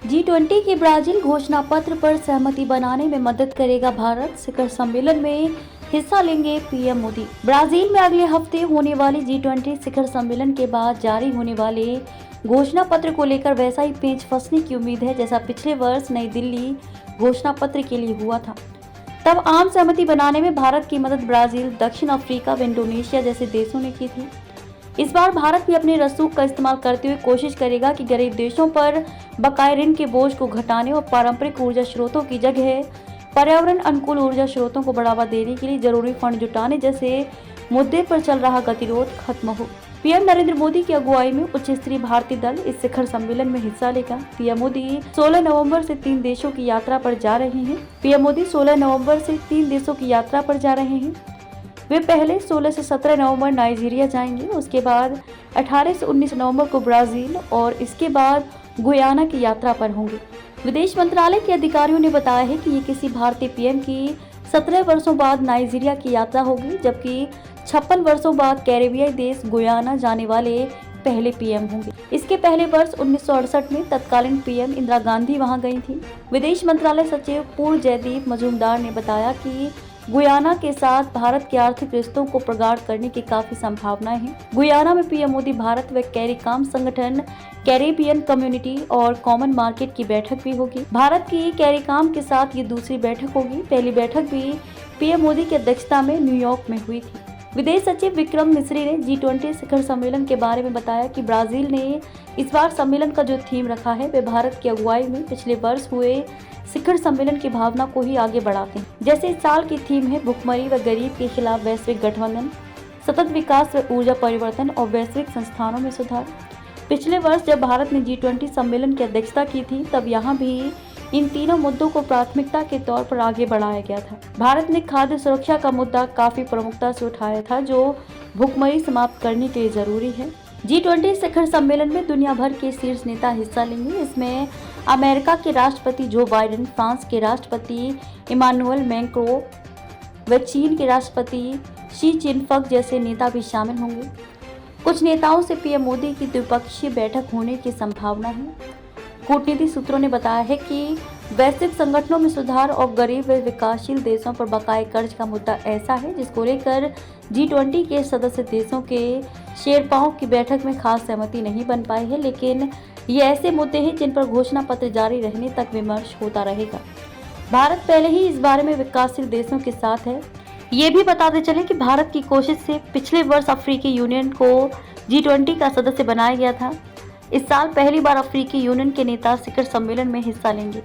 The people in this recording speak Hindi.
G20 के ब्राजील घोषणा पत्र पर सहमति बनाने में मदद करेगा भारत। शिखर सम्मेलन में हिस्सा लेंगे पीएम मोदी। ब्राजील में अगले हफ्ते होने वाले G20 शिखर सम्मेलन के बाद जारी होने वाले घोषणा पत्र को लेकर वैसा ही पेंच फंसने की उम्मीद है जैसा पिछले वर्ष नई दिल्ली घोषणा पत्र के लिए हुआ था। तब आम सहमति बनाने में भारत की मदद ब्राजील, दक्षिण अफ्रीका व इंडोनेशिया जैसे देशों ने की थी। इस बार भारत भी अपने रसूख का इस्तेमाल करते हुए कोशिश करेगा कि गरीब देशों पर बकाए ऋण के बोझ को घटाने और पारंपरिक ऊर्जा स्रोतों की जगह पर्यावरण अनुकूल ऊर्जा स्रोतों को बढ़ावा देने के लिए जरूरी फंड जुटाने जैसे मुद्दे पर चल रहा गतिरोध खत्म हो। पीएम नरेंद्र मोदी की अगुवाई में उच्च स्तरीय भारतीय दल इस शिखर सम्मेलन में हिस्सा लेगा। पीएम मोदी 16 नवंबर से 3 देशों की यात्रा पर जा रहे हैं। वे पहले 16 से 17 नवंबर नाइजीरिया जाएंगे, उसके बाद 18 से 19 नवंबर को ब्राजील और इसके बाद गुयाना की यात्रा पर होंगे। विदेश मंत्रालय के अधिकारियों ने बताया है कि ये किसी भारतीय पीएम की 17 वर्षों बाद नाइजीरिया की यात्रा होगी, जबकि 56 वर्षों बाद कैरेबियाई देश गुयाना जाने वाले पहले पीएम होंगे। इसके पहले वर्ष 1968 में तत्कालीन पीएम इंदिरा गांधी वहां गई थी। विदेश मंत्रालय सचिव पूर्ण जयदीप मजूमदार ने बताया कि गुयाना के साथ भारत के आर्थिक रिश्तों को प्रगाढ़ करने की काफी संभावनाएं हैं। गुयाना में पीएम मोदी भारत व कैरिकॉम संगठन, कैरेबियन कम्युनिटी और कॉमन मार्केट की बैठक भी होगी। भारत की कैरिकॉम के साथ ये दूसरी बैठक होगी। पहली बैठक भी पीएम मोदी की अध्यक्षता में न्यूयॉर्क में हुई थी। विदेश सचिव विक्रम मिस्री ने G20 शिखर सम्मेलन के बारे में बताया कि ब्राजील ने इस बार सम्मेलन का जो थीम रखा है वे भारत की अगुवाई में पिछले वर्ष हुए शिखर सम्मेलन की भावना को ही आगे बढ़ाते हैं। जैसे इस साल की थीम है भुखमरी व गरीब के खिलाफ वैश्विक गठबंधन, सतत विकास व ऊर्जा परिवर्तन और वैश्विक संस्थानों में सुधार। पिछले वर्ष जब भारत ने G20 सम्मेलन की अध्यक्षता की थी तब यहाँ भी इन तीनों मुद्दों को प्राथमिकता के तौर पर आगे बढ़ाया गया था। भारत ने खाद्य सुरक्षा का मुद्दा काफी प्रमुखता से उठाया था, जो भुखमरी समाप्त करने के लिए जरूरी है। G20 शिखर सम्मेलन में दुनिया भर के शीर्ष नेता हिस्सा लेंगे। इसमें अमेरिका के राष्ट्रपति जो बाइडेन, फ्रांस के राष्ट्रपति इमानुएल मैक्रों व चीन के राष्ट्रपति शी जिनफिंग जैसे नेता भी शामिल होंगे। कुछ नेताओं से पीएम मोदी की द्विपक्षीय बैठक होने की संभावना है। कूटनीतिक सूत्रों ने बताया है कि वैश्विक संगठनों में सुधार और गरीब व विकासशील देशों पर बकाए कर्ज का मुद्दा ऐसा है जिसको लेकर G20 के सदस्य देशों के शेरपाओं की बैठक में खास सहमति नहीं बन पाई है, लेकिन ये ऐसे मुद्दे हैं जिन पर घोषणा पत्र जारी रहने तक विमर्श होता रहेगा। भारत पहले ही इस बारे में विकासशील देशों के साथ है। ये भी बताते चले कि भारत की कोशिश से पिछले वर्ष अफ्रीकी यूनियन को G20 का सदस्य बनाया गया था। इस साल पहली बार अफ्रीकी यूनियन के नेता शिखर सम्मेलन में हिस्सा लेंगे।